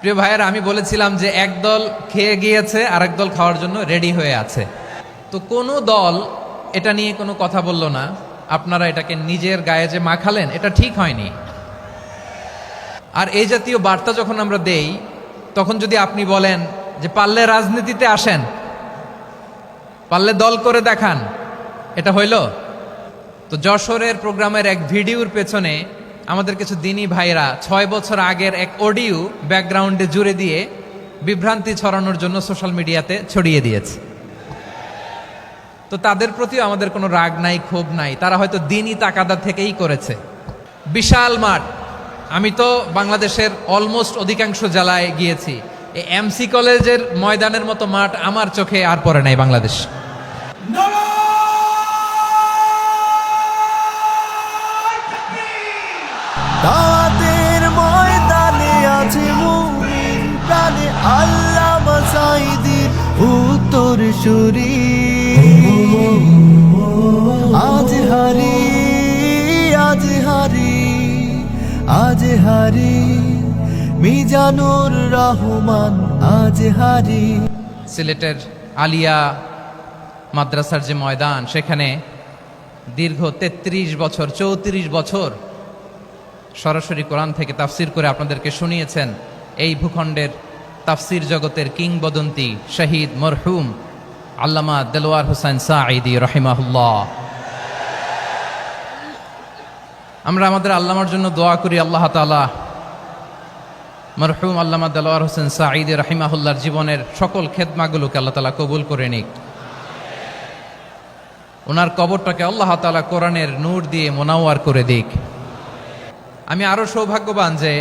প্রিয় ভাইয়েরা, আমি বলেছিলাম যে একদল খেয়ে গিয়েছে আর একদল খাওয়ার জন্য রেডি হয়ে আছে। তো কোনো দল এটা নিয়ে কোনো কথা বলল না। আপনারা এটাকে নিজের গায়ে যে মাখালেন, এটা ঠিক হয়নি। আর এই জাতীয় বার্তা যখন আমরা দেই, তখন যদি আপনি বলেন যে পারলে রাজনীতিতে আসেন, পারলে দল করে দেখান, এটা হইল? তো যশোরের প্রোগ্রামের এক ভিডিওর পেছনে আমাদের কিছু দিনী ভাইরা 6 বছর আগের এক অডিও ব্যাকগ্রাউন্ডে জুড়ে দিয়ে বিভ্রান্তি ছড়ানোর জন্য সোশ্যাল মিডিয়াতে ছড়িয়ে দিয়েছে। তো তাদের প্রতিও আমাদের কোনো রাগ নাই, ক্ষোভ নাই। তারা হয়তো দিনই তাকাদা থেকেই করেছে। বিশাল মাঠ, আমি তো বাংলাদেশের অলমোস্ট অধিকাংশ জেলায় গিয়েছি। এই এমসি কলেজের ময়দানের মতো মাঠ আমার চোখে আর পড়ে নাই বাংলাদেশ। দাওয়াতের ময়দানে আছে মুমিন প্রাণে আল্লামা সাঈদীর উত্তরসূরি। আজ হারি আজ হারি আজ হারি মিজানুর রহমান আজ হারি। সিলেটের আলিয়া মাদ্রাসার যে ময়দান, সেখানে দীর্ঘ 33 বছর 34 বছর সরাসরি কোরআন থেকে তাফসির করে আপনাদেরকে শুনিয়েছেন এই ভূখণ্ডের তাফসির জগতের কিংবদন্তি শহীদ মরহুম আল্লামা দেলোয়ার হোসেন সাঈদী রাহিমাহুল্লাহ। আমরা আমাদের আল্লামার জন্য দোয়া করি, আল্লাহ তাআলা মরহুম আল্লামা দেলোয়ার হোসেন সাঈদী রাহিমাহুল্লাহর জীবনের সকল খেদমাগুলোকে আল্লাহ তাআলা কবুল করে নিক। ওনার কবরটাকে আল্লাহ তাআলা কোরআনের নূর দিয়ে মোনাওয়ার করে দিক। আমি আরো সৌভাগ্যবান যে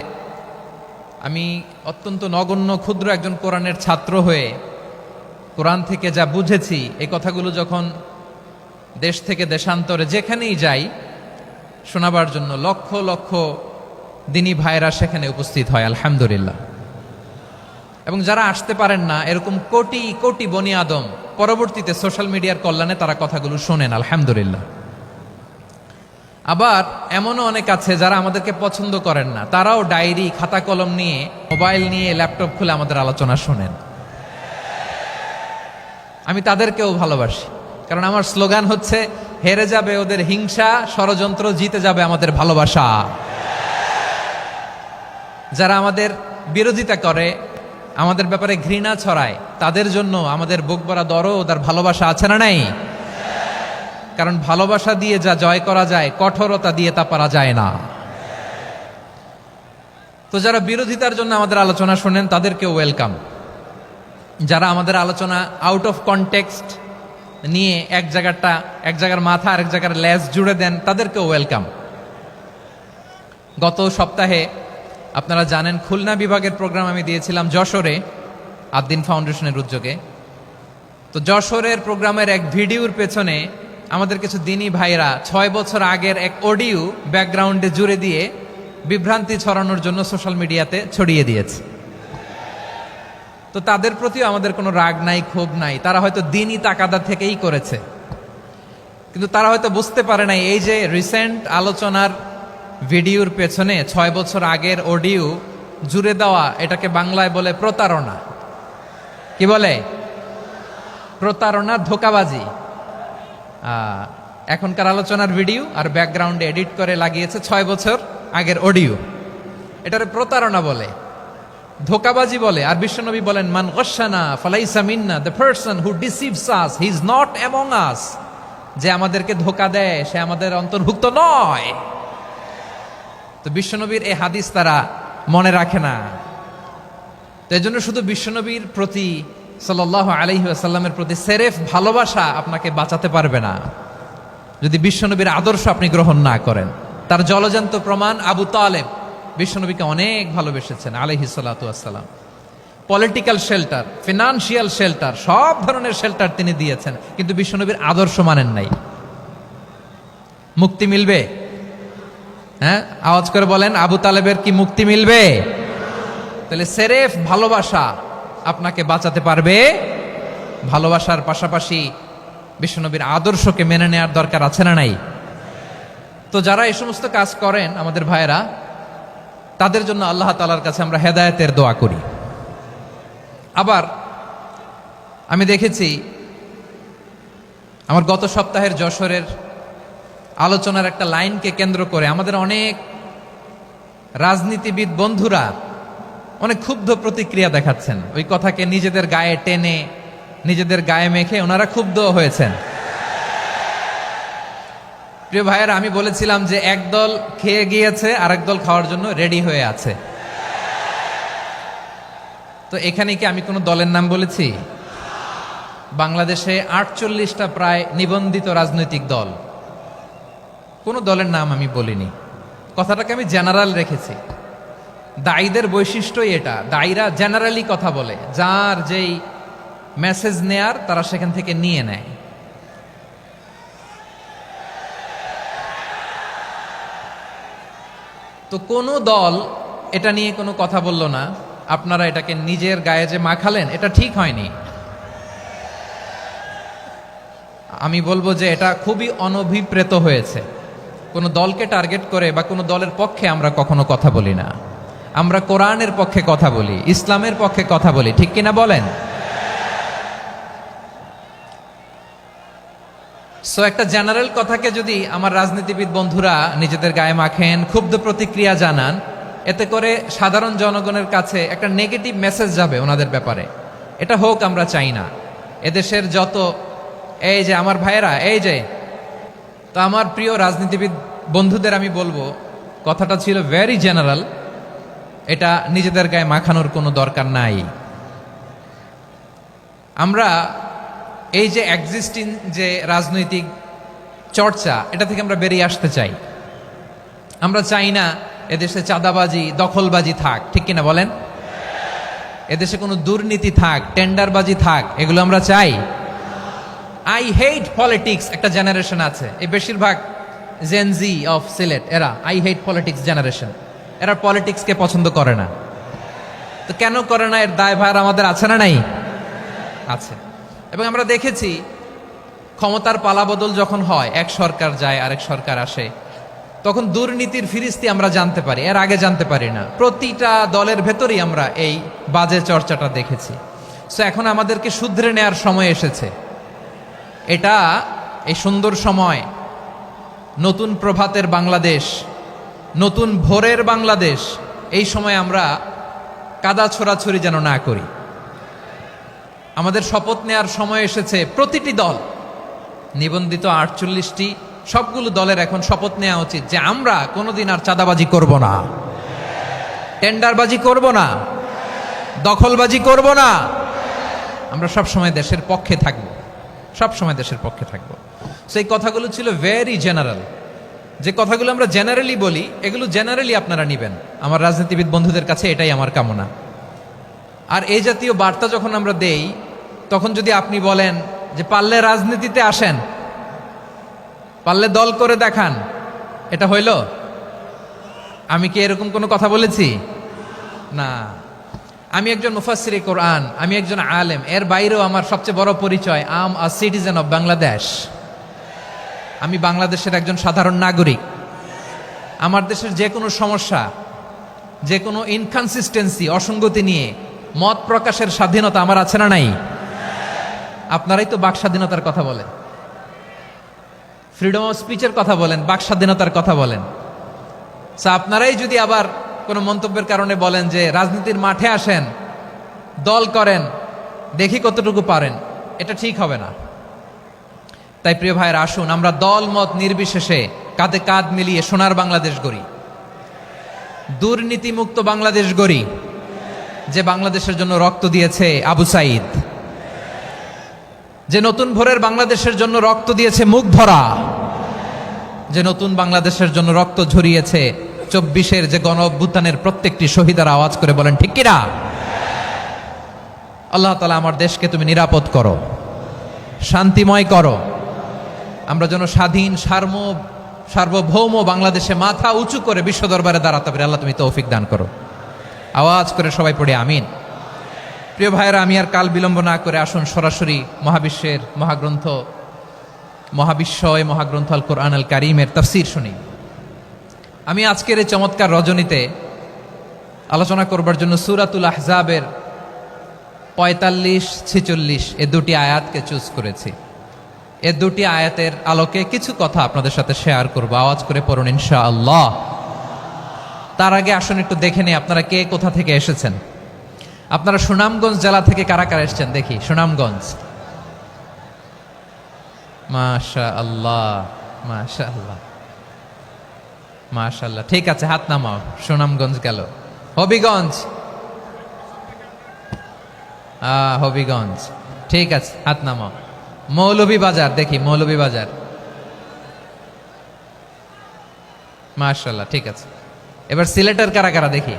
আমি অত্যন্ত নগণ্য ক্ষুদ্র একজন কোরআনের ছাত্র হয়ে কোরআন থেকে যা বুঝেছি, এই কথাগুলো যখন দেশ থেকে দেশান্তরে যেখানেই যাই শোনাবার জন্য লক্ষ লক্ষ দিনী ভাইরা সেখানে উপস্থিত হয়, আলহামদুলিল্লাহ। এবং যারা আসতে পারেন না, এরকম কোটি কোটি বনি আদম পরবর্তীতে সোশ্যাল মিডিয়ার কল্যাণে তারা কথাগুলো শোনেন, আলহামদুলিল্লাহ। আবার এমনও অনেক আছে যারা আমাদেরকে পছন্দ করেন না, তারাও ডায়েরি খাতা কলম নিয়ে, মোবাইল নিয়ে, ল্যাপটপ খুলে আমাদের আলোচনা শোনেন। আমি তাদেরকেও ভালোবাসি, কারণ আমার স্লোগান হচ্ছে হেরে যাবে ওদের হিংসা, ষড়যন্ত্র, জিতে যাবে আমাদের ভালোবাসা। যারা আমাদের বিরোধিতা করে, আমাদের ব্যাপারে ঘৃণা ছড়ায়, তাদের জন্য আমাদের বুক ভরা দরদ আর ভালোবাসা আছে না নাই? কারণ ভালোবাসা দিয়ে যা জয় করা যায়, কঠোরতা দিয়ে তা পারা যায় না। তো যারা বিরোধিতার জন্য আমাদের আলোচনা শোনেন, তাদেরকেও ওয়েলকাম। যারা আমাদের আলোচনা আউট অফ কনটেক্সট নিয়ে এক জায়গার মাথা আর এক জায়গার লেজ জুড়ে দেন, তাদেরকেও ওয়েলকাম। গত সপ্তাহে আপনারা জানেন খুলনা বিভাগের প্রোগ্রাম আমি দিয়েছিলাম যশোরে আদ্দিন ফাউন্ডেশনের উদ্যোগে। তো যশোরের প্রোগ্রামের এক ভিডিওর পেছনে আমাদের কিছু দিনী ভাইরা 6 বছর আগের এক অডিও ব্যাকগ্রাউন্ডে জুড়ে দিয়ে বিভ্রান্তি ছড়ানোর জন্য সোশ্যাল মিডিয়াতে ছড়িয়ে দিয়েছে। তো তাদের প্রতিও আমাদের কোনো রাগ নাই, ক্ষোভ নাই। তারা হয়তো দিনই তাকাদা থেকেই করেছে, কিন্তু তারা হয়তো বুঝতে পারে নাই এই যে রিসেন্ট আলোচনার ভিডিওর পেছনে 6 বছর আগের অডিও জুড়ে দেওয়া, এটাকে বাংলায় বলে প্রতারণা। কি বলে? প্রতারণা, ধোঁকাবাজি। এখনকার আলোচনার ভিডিও আর ব্যাকগ্রাউন্ডে এডিট করে লাগিয়েছে 6 বছর আগের অডিও। এটারে প্রতারণা বলে, ধোঁকাবাজি বলে। আর বিশ্বনবী বলেন, মান গশানা ফালাইসা মিন্না, the person who deceives us he is not among us. যে আমাদেরকে ধোঁকা দেয়, সে আমাদের অন্তর্ভুক্ত নয়। তো বিশ্বনবীর এই হাদিস তারা মনে রাখে না। তো এজন্য শুধু বিশ্বনবীর প্রতি সাল্লাল্লাহু আলাইহি ওয়াসাল্লামের প্রতি সেরেফ ভালোবাসা আপনাকে বাঁচাতে পারবে না যদি বিশ্বনবীর আদর্শ আপনি গ্রহণ না করেন। তার জলজান্ত প্রমাণ, আবু তালেব বিশ্বনবীকে অনেক ভালোবেসেছেন আলাইহিস সালাতু ওয়াসসালাম। পলিটিক্যাল শেল্টার, ফিনান্সিয়াল শেল্টার, সব ধরনের শেল্টার তিনি দিয়েছেন, কিন্তু বিশ্বনবীর আদর্শ মানেন নাই। মুক্তি মিলবে? হ্যাঁ, আওয়াজ করে বলেন, আবু তালেবের কি মুক্তি মিলবে? তাহলে সেরেফ ভালোবাসা আপনাকে বাঁচাতে পারবে। ভালোবাসার পাশাপাশি বিশ্বনবীর আদর্শকে মেনে নেওয়ার দরকার আছে না নাই? তো যারা এই সমস্ত কাজ করেন আমাদের ভাইয়েরা, তাদের জন্য আল্লাহ তাআলার কাছে আমরা হেদায়েতের দোয়া করি। আবার আমি দেখেছি আমার গত সপ্তাহের যশোরের আলোচনার একটা লাইনকে কেন্দ্র করে আমাদের অনেক রাজনীতিবিদ বন্ধুরা অনেক ক্ষুব্ধ প্রতিক্রিয়া দেখাচ্ছেন। ওই কথাকে নিজেদের গায়ে টেনে, নিজেদের গায়ে মেখে ওনারা ক্ষুব্ধ হয়েছেন। প্রিয় ভাইয়েরা, আমি বলেছিলাম যে একদল খেয়ে গিয়েছে, আরেক দল খাওয়ার জন্য রেডি হয়ে আছে। তো এখানে কি আমি কোনো দলের নাম বলেছি? বাংলাদেশে 48টা প্রায় নিবন্ধিত রাজনৈতিক দল, কোনো দলের নাম আমি বলিনি। কথাটাকে আমি জেনারেল রেখেছি। দায়ীদের বৈশিষ্ট্যই এটা, দায়ীরা জেনারেলি কথা বলে, যার যেই মেসেজ নেয়ার তারা সেখান থেকে নিয়ে নেয়। তো কোনো দল এটা নিয়ে কোনো কথা বলল না, আপনারা এটাকে নিজের গায়ে যে মাখালেন এটা ঠিক হয়নি। আমি বলবো যে এটা খুবই অনভিপ্রেত হয়েছে। কোনো দলকে টার্গেট করে বা কোনো দলের পক্ষে আমরা কখনো কথা বলি না। আমরা কোরআনের পক্ষে কথা বলি, ইসলামের পক্ষে কথা বলি, ঠিক কিনা বলেন? সো একটা জেনারেল কথাকে যদি আমার রাজনীতিবিদ বন্ধুরা নিজেদের গায়ে মাখেন, ক্ষুব্ধ প্রতিক্রিয়া জানান, এতে করে সাধারণ জনগণের কাছে একটা নেগেটিভ মেসেজ যাবে ওনাদের ব্যাপারে। এটা হোক আমরা চাই না। এদেশের যত এই যে আমার ভাইয়েরা, এই যে, তো আমার প্রিয় রাজনীতিবিদ বন্ধুদের আমি বলবো, কথাটা ছিল ভেরি জেনারেল, এটা নিজেদের গায়ে মাখানোর কোনো দরকার নাই। আমরা এই যে এক্সিস্টিং যে রাজনৈতিক চর্চা, এটা থেকে আমরা বেরিয়ে আসতে চাই। আমরা চাই না এদেশে চাঁদাবাজি, দখলবাজি থাক, ঠিক কিনা বলেন? এদেশে কোনো দুর্নীতি থাক, টেন্ডারবাজি থাক, এগুলো আমরা চাই। আই হেট পলিটিক্স একটা জেনারেশন আছে, এই বেশিরভাগ জেনজি অফ সিলেট, এরা আই হেট পলিটিক্স জেনারেশন, এরা পলিটিক্সকে পছন্দ করে না। তো কেন করে না, এর দায়ভার আমাদের আছে না নাই? আছে। এবং আমরা দেখেছি ক্ষমতার পালাবদল যখন হয়, এক সরকার যায় আরেক সরকার আসে, তখন দুর্নীতির ফিরিস্তি আমরা জানতে পারি, এর আগে জানতে পারি না। প্রতিটা দলের ভেতরেই আমরা এই বাজে চর্চাটা দেখেছি। সো এখন আমাদেরকে শুধরে নেয়ার সময় এসেছে। এটা এই সুন্দর সময়, নতুন প্রভাতের বাংলাদেশ, নতুন ভোরের বাংলাদেশ, এই সময় আমরা কাদা ছোড়াছুড়ি যেন না করি। আমাদের শপথ নেয়ার সময় এসেছে। প্রতিটি দল, নিবন্ধিত 48টি, সবগুলো দলের এখন শপথ নেওয়া উচিত যে আমরা কোনোদিন আর চাঁদাবাজি করব না, টেন্ডারবাজি করব না, দখলবাজি করব না। আমরা সব সময় দেশের পক্ষে থাকব, সব সময় দেশের পক্ষে থাকব। সেই কথাগুলো ছিল ভেরি জেনারেল। যে কথাগুলো আমরা জেনারেলি বলি, এগুলো জেনারেলি আপনারা নিবেন। আমার রাজনীতিবিদ বন্ধুদের কাছে এটাই আমার কামনা। আর এই জাতীয় বার্তা যখন আমরা দেই, তখন যদি আপনি বলেন যে পারলে রাজনীতিতে আসেন, পারলে দল করে দেখান, এটা হইল? আমি কি এরকম কোনো কথা বলেছি? না। আমি একজন মুফাসসিরে কোরআন, আমি একজন আলেম, এর বাইরেও আমার সবচেয়ে বড় পরিচয়, আম আ সিটিজেন অফ বাংলাদেশ। আমি বাংলাদেশের একজন সাধারণ নাগরিক। আমার দেশের যে কোনো সমস্যা, যে কোনো ইনকনসিস্টেন্সি, অসঙ্গতি নিয়ে মত প্রকাশের স্বাধীনতা আমার আছে না নাই? আপনারাই তো বাক স্বাধীনতার কথা বলেন, ফ্রিডম অফ স্পিচের কথা বলেন, বাক স্বাধীনতার কথা বলেন। আপনারাই যদি আবার কোনো মন্তব্যের কারণে বলেন যে রাজনীতির মাঠে আসেন, দল করেন, দেখি কতটুকু পারেন, এটা ঠিক হবে না। তাই প্রিয় ভাইয়েরা, আসুন আমরা দল মত নির্বিশেষে কাঁধে কাঁধ মিলিয়ে সোনার বাংলাদেশ গড়ি, দুর্নীতিমুক্ত বাংলাদেশ গড়ি, যে বাংলাদেশের জন্য রক্ত দিয়েছে আবু সাইদ, যে নতুন ভোরের বাংলাদেশের জন্য রক্ত দিয়েছে মুগ্ধরা, যে নতুন বাংলাদেশের জন্য রক্ত ঝরিয়েছে 24-এর যে গণ অভ্যুত্থানের প্রত্যেকটি শহীদার। আওয়াজ করে বলেন ঠিক কিনা? আল্লাহ তাআলা আমার দেশকে তুমি নিরাপদ করো, শান্তিময় করো। আমরা যেন স্বাধীন সার্বভৌম বাংলাদেশে মাথা উঁচু করে বিশ্ব দরবারে দাঁড়াতে পারি। আল্লাহ তুমি তৌফিক দান করো। আওয়াজ করে সবাই পড়ে আমিন। প্রিয় ভাইয়েরা, আমি আর কাল বিলম্ব না করে আসুন সরাসরি মহাবিশ্বের মহাগ্রন্থ, মহাবিশ্বয় মহাগ্রন্থ আল কোরআন আল কারীমের তাফসীর শুনি। আমি আজকের এই চমৎকার রজনীতে আলোচনা করবার জন্য সূরাতুল আহজাবের 45-46 এ দুটি আয়াতকে চুজ করেছি। এ দুটি আয়াতের আলোকে কিছু কথা আপনাদের সাথে শেয়ার করব। আওয়াজ করে পড়ুন ইনশাআল্লাহ। তার আগে আসুন একটু দেখে নিই আপনারা কে কোথা থেকে এসেছেন। আপনারা সুনামগঞ্জ জেলা থেকে কারা কারা এসেছেন দেখি। সুনামগঞ্জ, মাশাআল্লাহ মাশাআল্লাহ মাশাআল্লাহ, ঠিক আছে, হাত নামাও। সুনামগঞ্জ গেল। হবিগঞ্জ, হবিগঞ্জ, ঠিক আছে, হাত নামাও। মৌলভীবাজার, দেখি মৌলভীবাজার, মাশাআল্লাহ, ঠিক আছে। এবার সিলেটের কারা কারা দেখি।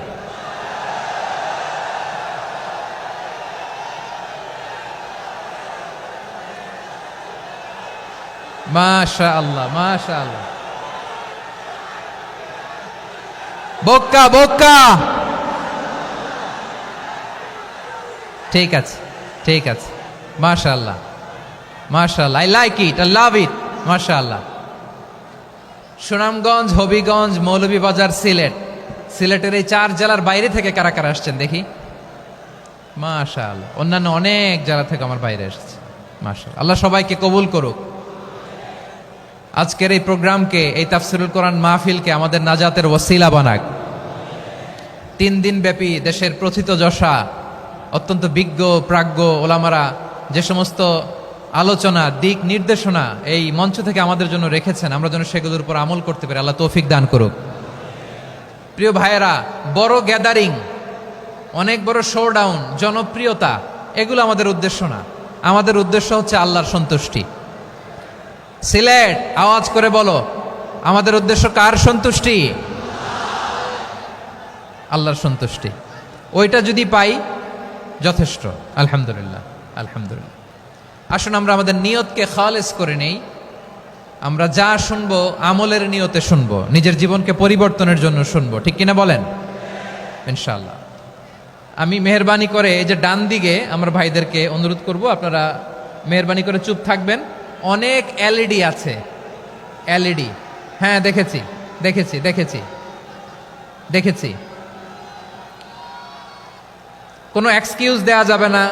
মাশাআল্লাহ মাশাআল্লাহ। বক্কা বক্কা, ঠিক আছে ঠিক আছে, মাশাআল্লাহ মাশাআল্লাহ, I like it, I love it, মাশাআল্লাহ। সুনামগঞ্জ, হবিগঞ্জ, মৌলভীবাজার, সিলেট। সিলেটের এই 4 জেলার বাইরে থেকে কারা কারা আসছেন দেখি। মাশাআল্লাহ, অন্যান্য অনেক জেলা থেকে আমার বাইরে এসেছে, মাশাআল্লাহ। আল্লাহ সবাইকে কবুল করুক। আজকের এই প্রোগ্রামকে, এই তাফসিরুল কোরআন মাহফিলকে আমাদের নাজাতের ওসিলা বানাক। 3 দিন ব্যাপী দেশের প্রথিতযশা অত্যন্ত বিজ্ঞ প্রাজ্ঞ ওলামারা যে সমস্ত আলোচনা, দিক নির্দেশনা এই মঞ্চ থেকে আমাদের জন্য রেখেছেন, আমরা যেন সেগুলোর উপর আমল করতে পারি। আল্লাহ তৌফিক দান করুক। প্রিয় ভাইয়েরা, বড় গ্যাদারিং, অনেক বড় শোডাউন, জনপ্রিয়তা, এগুলো আমাদের উদ্দেশ্য না। আমাদের উদ্দেশ্য হচ্ছে আল্লাহর সন্তুষ্টি। সিলেট, আওয়াজ করে বলো, আমাদের উদ্দেশ্য কার সন্তুষ্টি? আল্লাহর সন্তুষ্টি। ওইটা যদি পাই যথেষ্ট, আলহামদুলিল্লাহ আলহামদুলিল্লাহ। আসুন আমরা আমাদের নিয়তকে খালেস করে নেই। আমরা যা শুনবো আমলের নিয়তে শুনবো, নিজের জীবনকে পরিবর্তনের জন্য শুনবো, ঠিক কিনা বলেন? ইনশাআল্লাহ। আমি মেহরবানি করে এই যে ডান দিকে আমার ভাইদেরকে অনুরোধ করব, আপনারা মেহরবানি করে চুপ থাকবেন। অনেক এলইডি আছে, এলইডি, হ্যাঁ দেখেছি দেখেছি দেখেছি দেখেছি। কোনো এক্সকিউজ দেয়া যাবে না,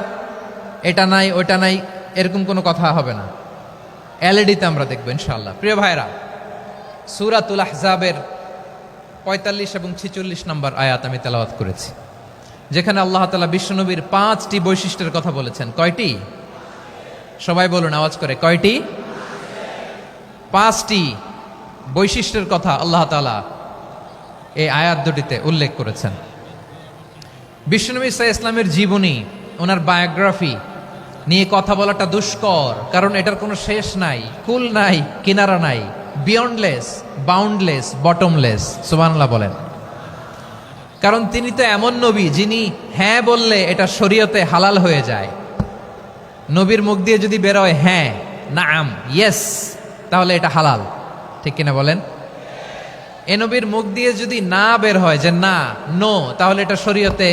এটা নাই ওইটা নাই, এরকম কোনো কথা হবে না। এলইডিতে আমরা দেখবো ইনশাআল্লাহ। প্রিয় ভাইরা, সূরাতুল আহজাবের 45 এবং 46 নম্বর আয়াত আমি তেলাওয়াত করেছি, যেখানে আল্লাহ তাআলা বিশ্বনবীর 5টি বৈশিষ্ট্যের কথা বলেছেন। কয়টি? সবাই বলুন আওয়াজ করে, কয়টি? 5টি বৈশিষ্ট্যের কথা আল্লাহ তাআলা এই আয়াত দুটিতে উল্লেখ করেছেন। বিশ্বনবী সাল্লাল্লাহু আলাইহি ইসলামের জীবনী, ওনার বায়োগ্রাফি নিয়ে কথা বলাটা দুষ্কর, কারণ এটার কোনো শেষ নাই, কুল নাই, কিনারা নাই, বিয়ন্ডলেস, বাউন্ডলেস, বটমলেস। সুবহানাল্লাহ বলেন। কারণ তিনি তো এমন নবী যিনি হ্যাঁ বললে এটা শরীয়তে হালাল হয়ে যায়। নবীর মুখ দিয়ে যদি বেরোয় হ্যাঁ, নাম, ইয়েস, তাহলে এটা হালাল, ঠিক কিনা বলেন? এ নবীর মুখ দিয়ে যদি না বের হয় যে না, নো, তাহলে এটা শরীয়তে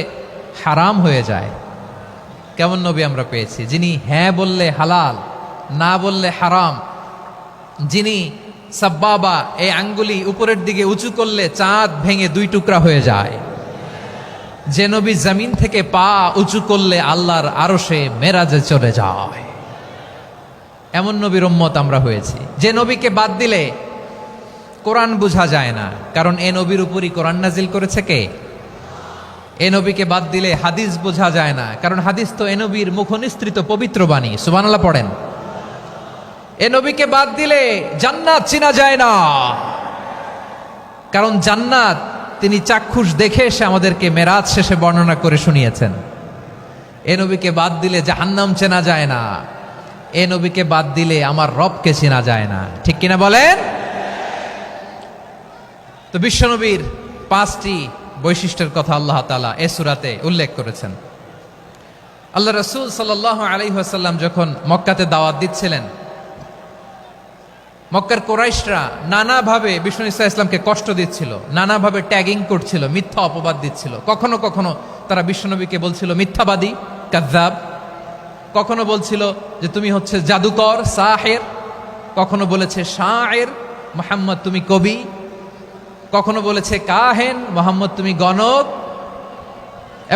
হারাম হয়ে যায়। কেমন নবী আমরা পেয়েছি, যিনি হ্যাঁ বললে হালাল, না বললে হারাম, যিনি সাব্বাবা, এই আঙ্গুলি উপরের দিকে উঁচু করলে চাঁদ ভেঙে 2 টুকরা হয়ে যায়, যে নবী জমিন থেকে পা উঁচু করলে আল্লাহর আরশে মেরাজে চলে যায়। এমন নবীর উম্মত আমরা হয়েছি। যে নবীকে বাদ দিলে কোরআন বোঝা যায় না, কারণ এ নবীর উপরই কোরআন নাজিল করেছে কে? এ নবীকে বাদ দিলে হাদিস বোঝা যায় না, কারণ হাদিস তো এ নবীর মুখনিসৃত পবিত্র বাণী। সুবহানাল্লাহ পড়েন। এ নবীকে বাদ দিলে জান্নাত চেনা যায় না, কারণ জান্নাত তিনি চাক্ষুষ দেখে এসে আমাদেরকে মেরাজ শেষে বর্ণনা করে শুনিয়েছেন। এ নবীকে বাদ দিলে জাহান্নাম চেনা যায় না, এ নবীকে বাদ দিলে আমার রবকে চেনা যায় না, ঠিক কিনা বলেন? তো বিশ্বনবীর 5টি বৈশিষ্ট্যের কথা আল্লাহ তাআলা এই সূরাতে উল্লেখ করেছেন। আল্লাহ রাসূল সাল্লাল্লাহু আলাইহি ওয়াসাল্লাম যখন মক্কাতে দাওয়াত দিচ্ছিলেন, মক্কার কুরাইশরা নানাভাবে বিষ্ণু ঈসা ইসলামকে কষ্ট দিচ্ছিল, নানাভাবে ট্যাগিং করছিল, মিথ্যা অপবাদ দিচ্ছিল। কখনো কখনো তারা বিশ্বনবীকে বলছিল মিথ্যাবাদী, কাযযাব। কখনো বলছিল যে তুমি হচ্ছে জাদুকর, সাহের। কখনো বলেছে শায়ের, মুহাম্মদ তুমি কবি। কখনো বলেছে কাহেন, মুহাম্মদ তুমি গণক।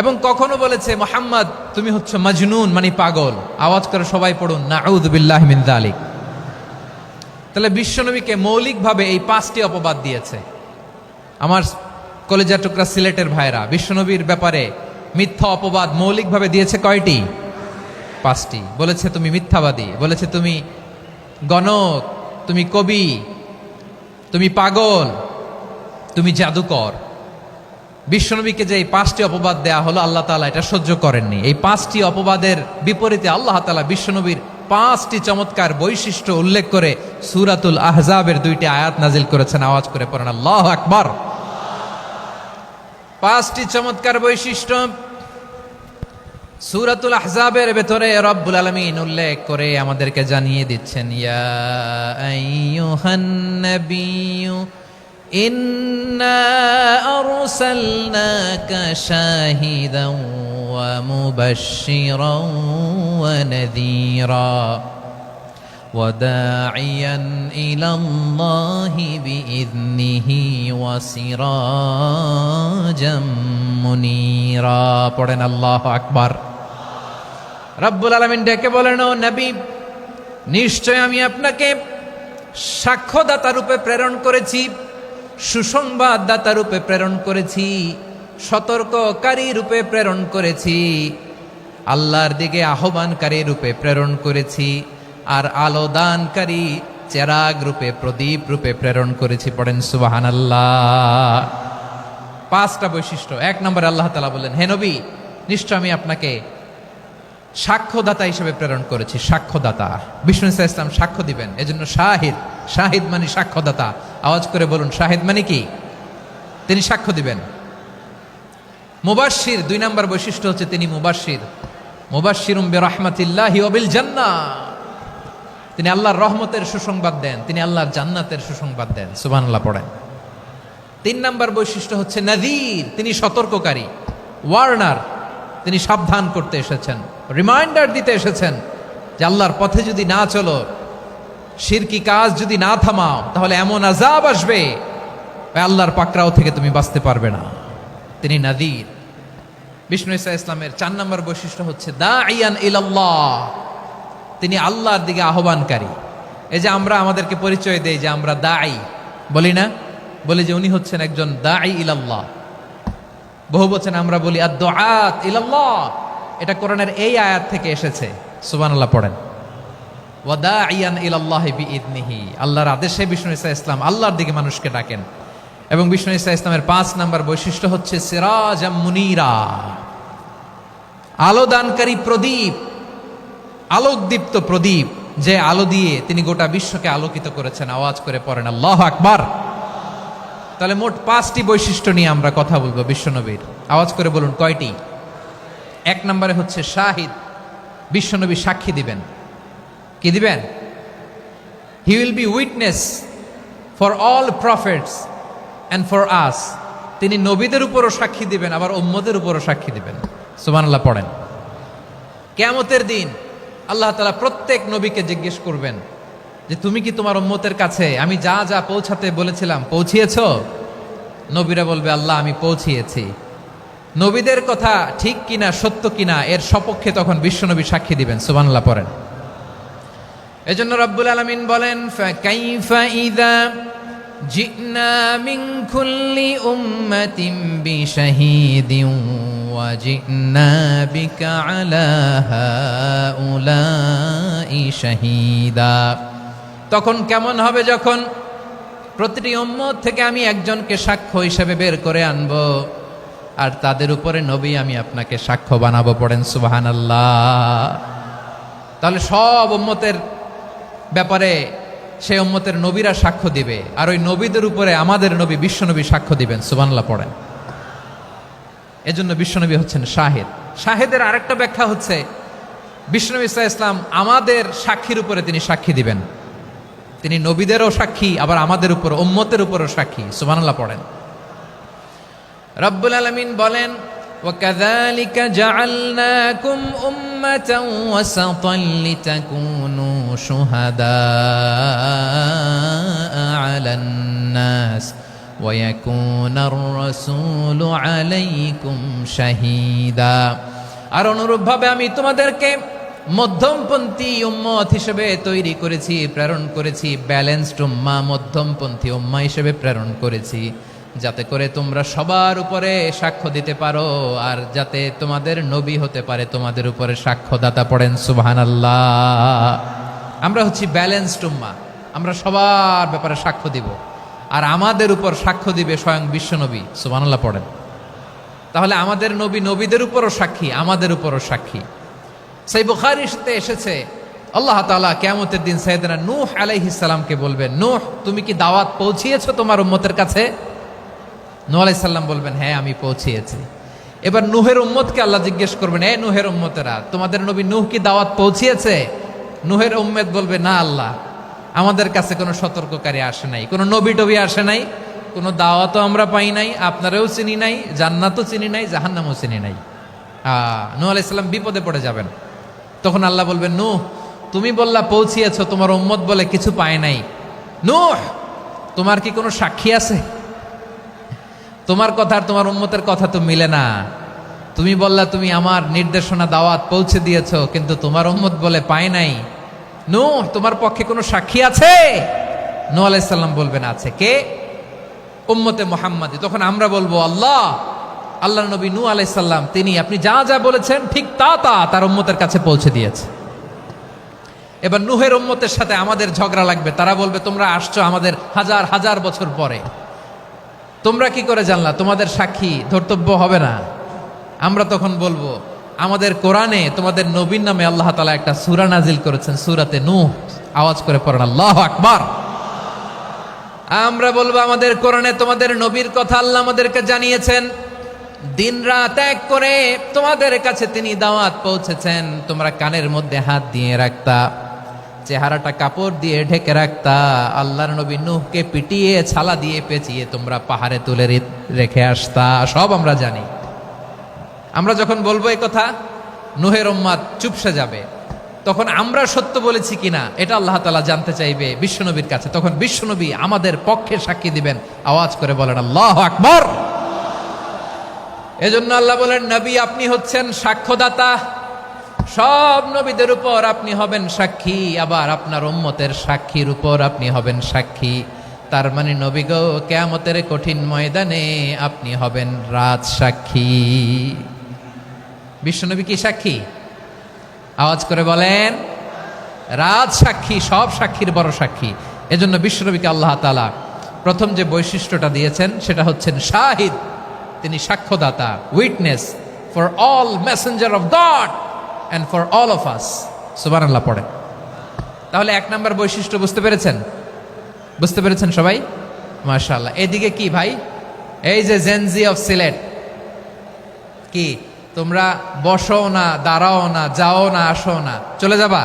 এবং কখনো বলেছে মুহাম্মদ তুমি হচ্ছে মাজনুন মানে পাগল। আওয়াজ করে সবাই পড়ুন নাউযু বিল্লাহি মিন যালিক। তাহলে বিশ্বনবীকে মৌলিকভাবে এই 5টি অপবাদ দিয়েছে। আমার কলেজার টুকরা সিলেটের ভাইরা, বিশ্বনবীর ব্যাপারে মিথ্যা অপবাদ মৌলিকভাবে দিয়েছে কয়টি? 5টি। বলেছে তুমি মিথ্যাবাদী, বলেছে তুমি গণক, তুমি কবি, তুমি পাগল, তুমি জাদুকর। বিশ্বনবীকে যে এই 5টি অপবাদ দেয়া হলো, আল্লাহ তাআলা এটা সহ্য করেননি। এই 5টি অপবাদের বিপরীতে আল্লাহ তাআলা বিশ্বনবীর 5টি চমৎকার বৈশিষ্ট্য উল্লেখ করে সূরাতুল আহজাবের 2টি আয়াত নাজিল করেছেন। আওয়াজ করে পড়েন আল্লাহু আকবার। 5টি চমৎকার বৈশিষ্ট্য সূরাতুল আহজাবের ভেতরে রব্বুল আলামিন উল্লেখ করে আমাদেরকে জানিয়ে দিচ্ছেন, ইয়া আইয়ুহান নাবিয়্যু ইন্না আরসালনাকা শাহিদান ওয়া মুবাশশিরান ওয়া নাযীরা ওয়া দাঈয়ান ইলাল্লাহি বিইذনিহি ওয়া সিরাজাম মুনীরা। পড়েন আল্লাহু আকবার। রব্বুল আলামিন ডেকে বলেন, ও নবী, নিশ্চয় আমি আপনাকে সাক্ষ্যদাতা রূপে প্রেরণ করেছি, সুসংবাদদাতা রূপে প্রেরণ করেছি, সতর্ককারী রূপে প্রেরণ করেছি, আল্লাহর দিকে আহ্বানকারী রূপে প্রেরণ করেছি, আর আলো দানকারী চেরাগ রূপে, প্রদীপ রূপে প্রেরণ করেছি। পড়েন সুবহানাল্লাহ। 5টা বৈশিষ্ট্য। 1 নম্বরে আল্লাহ তাআলা বললেন, হে নবী, নিশ্চয় আমি আপনাকে সাক্ষ্যদাতা হিসেবে প্রেরণ করেছি। সাক্ষ্যদাতা, বিষ্ণু ইসা ইসলাম সাক্ষ্য দিবেন, এজন্য শাহিদ। শাহিদ মানে সাক্ষ্যদাতা। আওয়াজ করে বলুন, শাহিদ মানে কি? তিনি সাক্ষ্য দিবেন। মুবাশশির, 2 নম্বর বৈশিষ্ট্য হচ্ছে তিনি মুবাশশির। মুবাশশিরুম বিরাহমাতিল্লাহি ওয়া বিল জান্নাহ, তিনি আল্লাহর রহমতের সুসংবাদ দেন, তিনি আল্লাহর জান্নাতের সুসংবাদ দেন। সুবহানাল্লাহ পড়েন। 3 নম্বর বৈশিষ্ট্য হচ্ছে নাযীর, তিনি সতর্ককারী, ওয়ার্নার, তিনি সাবধান করতে এসেছেন, রিমাইন্ডার দিতে এসেছেন যে আল্লাহর পথে যদি না চলো, শিরকি কাজ যদি না থামাও, তাহলে এমন আযাব আসবে আল্লাহর পাকড়াও থেকে তুমি বাঁচতে পারবে না। তিনি নাযীর। বিষ্ণু ইসা ইসলামের 4 নম্বর বৈশিষ্ট্য হচ্ছে দাঈয়ান ইলাল্লাহ, তিনি আল্লাহর দিকে আহ্বানকারী। এই যে আমরা আমাদেরকে পরিচয় দেই যে আমরা দাঈ, বলি না? বলি যে উনি হচ্ছেন একজন দাঈ ইলাল্লাহ। বহু বচনে আমরা বলি আদ-দুআত ইলাল্লাহ। এটা কোরআনের এই আয়াত থেকে এসেছে। সুবহানাল্লাহ পড়েন। ওয়া দাঈয়ান ইলাল্লাহি বিইذনিহি, আল্লাহর আদেশে বিষ্ণু ইসা ইসলাম আল্লাহর দিকে মানুষকে ডাকেন। এবং বিষ্ণু ইসা ইসলামের 5 নম্বর বৈশিষ্ট্য হচ্ছে সিরাজাম মুনীরা, আলোদানকারী প্রদীপ, আলোকদীপ্ত প্রদীপ, যে আলো দিয়ে তিনি গোটা বিশ্বকে আলোকিত করেছেন। আওয়াজ করে পড়েন আল্লাহু আকবার। তাহলে মোট 5টি বৈশিষ্ট্য নিয়ে আমরা কথা বলবো বিশ্বনবীর। আওয়াজ করে বলুন কয়টি? 1 নম্বরে হচ্ছে শাহিদ, বিশ্বনবী সাক্ষী দিবেন। কি দিবেন? He will be witness for all prophets and for us. তিনি নবীদের উপরও সাক্ষী দিবেন, আবার উম্মতের উপরও সাক্ষী দিবেন। সুবহানাল্লাহ পড়েন। কিয়ামতের দিন আল্লাহ তাআলা প্রত্যেক নবীকে জিজ্ঞেস করবেন যে তুমি কি তোমার উম্মতের কাছে আমি যা যা পৌঁছাতে বলেছিলাম পৌঁছিয়েছো? নবীরা বলবে আল্লাহ আমি পৌঁছিয়েছি। নবীদের কথা ঠিক কিনা, সত্য কিনা, এর সপক্ষে তখন বিশ্বনবী সাক্ষী দিবেন। সুবহানাল্লাহ পড়েন। এজন্য রব্বুল আলামিন বলেন, ফাকাইফা ইযা জিনা মিন কুল্লি উম্মাতিন বিশাহীদিন ওয়া জিনা বিকা আলা হাউলাই শাহীদা। তখন কেমন হবে যখন প্রতিটি উম্মত থেকে আমি একজনকে সাক্ষ্য হিসেবে বের করে আনবো, আর তাদের উপরে নবী আমি আপনাকে সাক্ষ্য বানাবো। পড়েন সুবহানাল্লাহ। তাহলে সব উম্মতের ব্যাপারে সেই উম্মতের নবীরা সাক্ষ্য দিবে, আর ওই নবীদের উপরে আমাদের নবী বিশ্বনবী সাক্ষ্য দিবেন। সুবহানাল্লাহ পড়েন। এজন্য বিশ্বনবী হচ্ছেন শাহিদ। শাহিদের আরেকটা ব্যাখ্যা হচ্ছে বিশ্বনবী সাল্লাল্লাহু আলাইহি ওয়াসাল্লাম আমাদের সাক্ষীর উপরে তিনি সাক্ষী দিবেন। তিনি নবীদেরও সাক্ষী, আবার আমাদের উপর উম্মতের উপরও সাক্ষী। সুবহানাল্লাহ পড়েন। রব্বুল আলামিন বলেন, وَكَذَلِكَ جَعَلْنَاكُمْ أُمَّةً وَسَطًا لِتَكُونُوا شُهَدَاءَ عَلَى النَّاسِ ويكون الرسول عليكم شهيدا। আর অনুরূপভাবে আমি তোমাদেরকে মধ্যমপন্থী উম্মত হিসেবে তৈরি করেছি, প্রেরণ করেছি, ব্যালেন্সড উম্মাহ, মধ্যমপন্থী উম্মাহ হিসেবে প্রেরণ করেছি, যাতে করে তোমরা সবার উপরে সাক্ষ্য দিতে পারো, আর যাতে তোমাদের নবী হতে পারে তোমাদের উপরে সাক্ষ্যদাতা। পড়েন সুবহানাল্লাহ। আমরা হচ্ছি ব্যালেন্সড উম্মাহ, আমরা সবার ব্যাপারে সাক্ষ্য দিব, আর আমাদের উপর সাক্ষ্য দিবে স্বয়ং বিশ্বনবী। সুবহানাল্লাহ পড়েন। তাহলে আমাদের নবী নবীদের উপরও সাক্ষী, আমাদের উপরও সাক্ষী। সেই বুখারীতে এসেছে আল্লাহ তাআলা কিয়ামতের দিন সাইয়েদনা নূহ আলাইহিস সালামকে বলবেন, নূহ তুমি কি দাওয়াত পৌঁছিয়েছো তোমার উম্মতের কাছে? নূহ আলাইহিস সালাম বলবেন, হ্যাঁ আমি পৌঁছিয়েছি। এবার নূহের উম্মতকে আল্লাহ জিজ্ঞেস করবেন, এ নূহের উম্মতেরা, তোমাদের নবী নূহ কি দাওয়াত পৌঁছিয়েছে? নূহের উম্মত বলবে, না আল্লাহ, আমাদের কাছে কোনো সতর্ককারী আসে নাই, কোনো নবী টবি আসে নাই, কোনো দাওয়াতও আমরা পাই নাই, আপনারাও চিনি নাই, জান্নাতও চিনি নাই, জাহান্নামও চিনি নাই। নূহ আলাইহিস সালাম বিপদে পড়ে যাবেন। তখন আল্লাহ বলবেন, নূহ তুমি বললা পৌঁছিয়েছো, তোমার উম্মত বলে কিছু পায় নাই। নূহ তোমার কি কোনো সাক্ষী আছে? তোমার কথা আর তোমার উম্মতের কথা তো মিলে না। তুমি বললা তুমি আমার নির্দেশনা দাওয়াত পৌঁছে দিয়েছো, কিন্তু তোমার উম্মত বলে পায় নাই। নূহ তোমার পক্ষে কোনো সাক্ষী আছে? নূহ আলাইহিস সালাম বলবেন, আছে। কে? উম্মতে মুহাম্মাদি। তখন আমরা বলবো, আল্লাহ, আল্লাহর নবী নূহ আলাইহিস সালাম তিনি আপনি যা যা বলেছেন ঠিক তা তা তার উম্মতের কাছে পৌঁছে দিয়েছে। এবার নূহের উম্মতের সাথে আমাদের ঝগড়া লাগবে। তারা বলবে, তোমরা আসছো আমাদের হাজার হাজার বছর পরে, তোমরা কি করে জানলা? তোমাদের সাক্ষী ধর্তব্য হবে না। আমরা তখন বলবো, আমাদের কোরআনে তোমাদের নবীর নামে আল্লাহ তাআলা একটা সূরা নাজিল করেছেন, সূরাতে নূহ। আওয়াজ করে পড়েন আল্লাহু আকবার। আমরা বলবো, আমাদের কোরআনে তোমাদের নবীর কথা আল্লাহ আমাদেরকে জানিয়েছেন, দিন রাত এক করে তোমাদের কাছে তিনি দাওয়াত পৌঁছেছেন। তোমরা কানের মধ্যে হাত দিয়ে রাখতা, চেহারাটা কাপড় দিয়ে ঢেকে রাখতা, আল্লাহর নবী নূহকে পিটিয়ে ছালা দিয়ে পেঁচিয়ে তোমরা পাহাড়ে তুলে রেখে আসতা। সব আমরা জানি। আমরা যখন বলবো এই কথা, নূহের উম্মত চুপসে যাবে। তখন আমরা সত্য বলেছি কিনা এটা আল্লাহ তাআলা জানতে চাইবে বিশ্বনবীর কাছে। তখন বিশ্বনবী আমাদের পক্ষে সাক্ষী দিবেন। আওয়াজ করে বলেন আল্লাহু আকবার। এজন্য আল্লাহ বলেন, নবী আপনি হচ্ছেন সাক্ষ্যদাতা, সব নবীদের উপর আপনি হবেন সাক্ষী, আবার আপনার উম্মতের সাক্ষীর উপর আপনি হবেন সাক্ষী। তার মানে নবী গো, কিয়ামতের কঠিন ময়দানে আপনি হবেন রাজ সাক্ষী। বিশ্বনবী কি সাক্ষী? আওয়াজ করে বলেন, রাজ সাক্ষী, সব সাক্ষীর বড় সাক্ষী। এজন্য বিশ্বনবীকে আল্লাহ তাআলা প্রথম যে বৈশিষ্ট্যটা দিয়েছেন সেটা হচ্ছেন শাহিদ। তিনি সাক্ষ্যদাতা, witness for all messenger of God and for all of us. সুবহানাল্লাহ পড়েন। তাহলে এক নাম্বার বৈশিষ্ট্য বুঝতে পেরেছেন? বুঝতে পেরেছেন সবাই? মাশাআল্লাহ। এদিকে কি ভাই, এই যে জেনজি অফ সিলেট, কি তোমরা বসো না, দাঁড়াও না, যাও না, আসো না, চলে যাবা?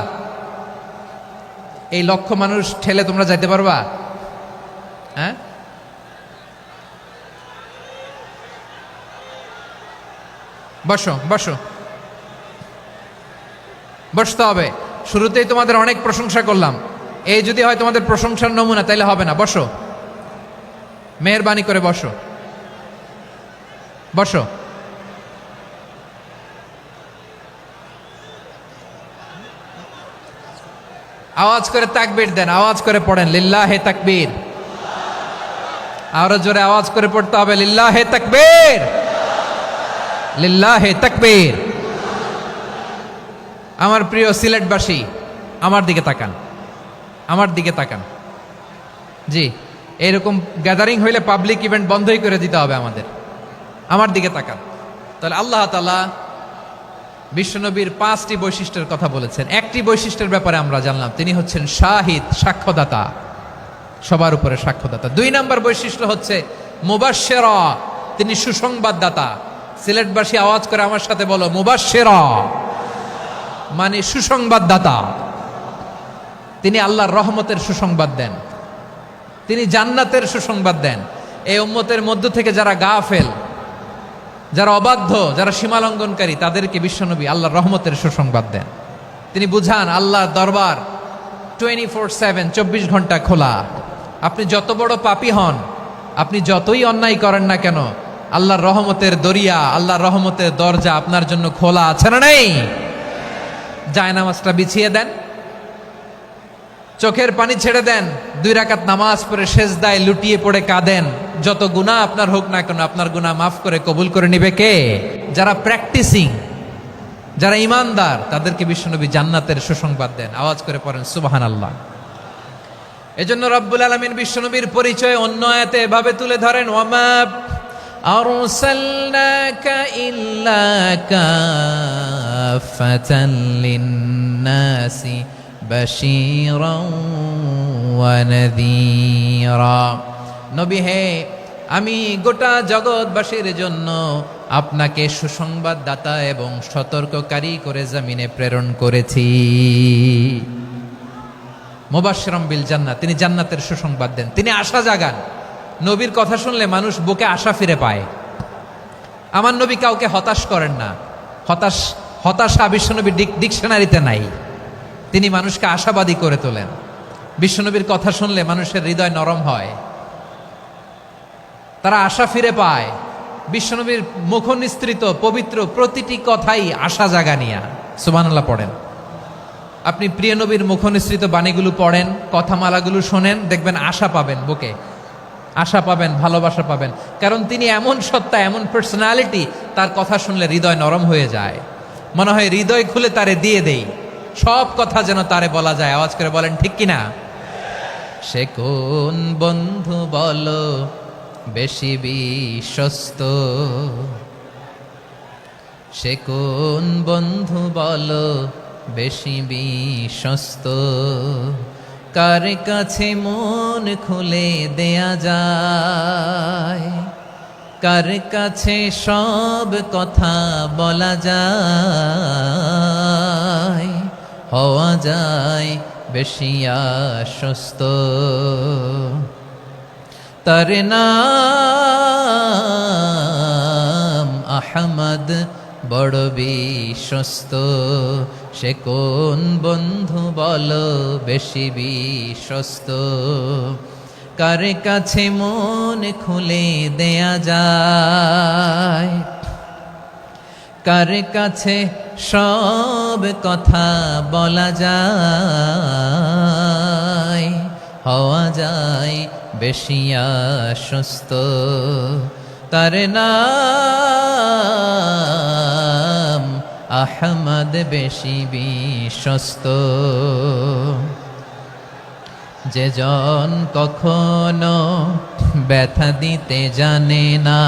এই লক্ষ মানুষ ঠেলে তোমরা যাইতে পারবা? হ্যাঁ, বসো বসো, বসতে হবে। শুরুতেই তোমাদের অনেক প্রশংসা করলাম, এই যদি হয় তোমাদের প্রশংসার নমুনা, তাইলে হবে না। বসো, মেহেরবানি করে বসো, বসো। আওয়াজ করে তাকবীর দেন, আওয়াজ করে পড়েন লিল্লাহে তাকবীর। আরো জোরে আওয়াজ করে পড়তে হবে, লিল্লাহে তাকবীর, লিল্লাহে তাকবীর। আমার প্রিয় সিলেটবাসী, আমার দিকে তাকান, আমার দিকে তাকান। জি, এরকম গ্যাদারিং হইলে পাবলিক ইভেন্ট বন্ধই করে দিতে হবে আমাদের। আমার দিকে তাকান। তাহলে আল্লাহ তাআলা বিশ্বনবীর 5টি বৈশিষ্ট্যের কথা বলেছেন। একটি বৈশিষ্ট্যের ব্যাপারে আমরা জানলাম, তিনি হচ্ছেন শাহিদ, সাক্ষ্যদাতা, সবার উপরে সাক্ষ্যদাতা। 2 নম্বর বৈশিষ্ট্য হচ্ছে মুবাশশিরা, তিনি সুসংবাদদাতা। সিলেটবাসী আওয়াজ করে আমার সাথে বলো, মুবাশশিরা মানে সুসংবাদদাতা। তিনি আল্লাহর রহমতের সুসংবাদ দেন, তিনি জান্নাতের সুসংবাদ দেন। এই উম্মতের মধ্য থেকে যারা গাফেল, যারা অবাধ্য, যারা সীমালঙ্ঘনকারী, তাদেরকে বিশ্বনবী আল্লাহর রহমতের সুসংবাদ দেন। তিনি বুঝান আল্লাহর দরবার 24/7, 24 ঘন্টা খোলা। আপনি যত বড় পাপী হন, আপনি যতই অন্যায় করেন না কেন, আল্লাহর রহমতের দরিয়া, আল্লাহর রহমতের দরজা আপনার জন্য খোলা আছে না নেই? জায়নামাজটা বিছিয়ে দেন, চোখের পানি ছেড়ে দেন, 2 রাকাত নামাজ পড়ে সেজদায় লুটিয়ে পড়ে কাঁদেন। যত গুনাহ আপনার হোক না কেন, আপনার গুনাহ মাফ করে কবুল করে নিবে কে? যারা প্র্যাকটিসিং, যারা ইমানদার, তাদেরকে বিশ্বনবী জান্নাতের সুসংবাদ দেন। আওয়াজ করে পড়েন সুবহানাল্লাহ। এজন্য রব্বুল আলামিন বিশ্বনবীর পরিচয় অন্য আয়াতে এভাবে তুলে ধরেন, ওয়ামা আরসালনাকা ইল্লা কাফাতান লিন্নাসি বাশীরাও ওয়া নাযীরা। নবী হে, আমি গোটা জগৎবাসীর জন্য আপনাকে সুসংবাদদাতা এবং সতর্ককারী করে জমিনে প্রেরণ করেছি। মুবাশশিরাম বিল জান্নাত, তিনি জান্নাতের সুসংবাদ দেন, তিনি আশা জাগান। নবীর কথা শুনলে মানুষ বুকে আশা ফিরে পায়। আমার নবী কাউকে হতাশ করেন না। হতাশা বিশ্বনবীর ডিকশনারিতে নাই। তিনি মানুষকে আশাবাদী করে তোলেন। বিশ্বনবীর কথা শুনলে মানুষের হৃদয় নরম হয়, তারা আশা ফিরে পায়। বিশ্বনবীর মুখ নিঃসৃত পবিত্র প্রতিটি কথাই আশা জাগানিয়া। সুবহানাল্লাহ পড়েন। আপনি প্রিয় নবীর মুখ নিঃসৃত বাণীগুলো পড়েন, কথামালাগুলো শোনেন, দেখবেন আশা পাবেন, বুকে আশা পাবেন, ভালোবাসা পাবেন। কারণ তিনি এমন সত্তা, এমন পার্সোনালিটি, তার কথা শুনলে হৃদয় নরম হয়ে যায়। মনে হয় হৃদয় খুলে তারে দিয়ে দেই, সব কথা যেন তারে বলা যায়। আওয়াজ করে বলেন ঠিক কিনা? সে কোন বন্ধু বলো বেশি বিশ্বস্ত, সে কোন বন্ধু বলো বেশি বিশ্বস্ত, কার কাছে মন খুলে দেয়া যায়, কার কাছে সব কথা বলা যায়, হওয়া যায় বেশি আশ্বস্ত। তার নাম আহমদ, বড় বিশ্বস্ত। সে কোন বন্ধু বলো বেশি বিশ্বস্ত, কার কাছে মন খুলে দেয়া যায়, কার কাছে সব কথা বলা যায়, হওয়া যায় বেশি আশ্বস্ত। তার নাম আহমদ, বেশি বিশ্বস্ত। যে জন কখনো ব্যথা দিতে জানে না,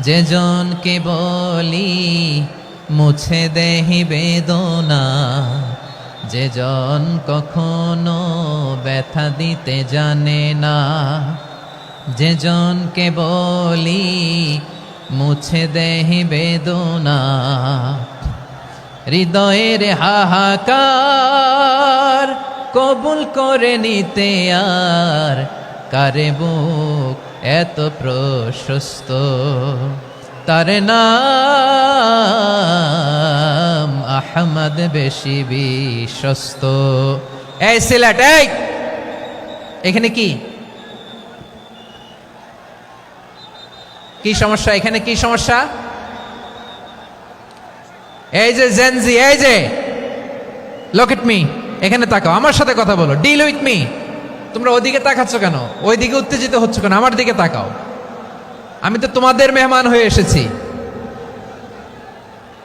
যে জনকে বলি মুছে দেহি বেদনা, যে জন কখনো ব্যথা দিতে জানে না, যে জনকে বলি মুছে দেহি বেদনা, হৃদয়ের হাহাকার কবুল করে নিতে আর কারে বুক এত প্রশস্ত। তার নাম আহমদ, বেশি বিশ্বস্ত। এই সিলেট, এই এখানে কি কি সমস্যা? এখানে কি সমস্যা? এই যে জেনজি, এই যে লুক এট মি, এখানে তাকাও, আমার সাথে কথা বলো, ডিল উইথ মি। তোমরা ওইদিকে তাকাচ্ছ কেন? ওইদিকে উত্তেজিত হচ্ছ কেন? আমার দিকে তাকাও। আমি তো তোমাদের মেহমান হয়ে এসেছি।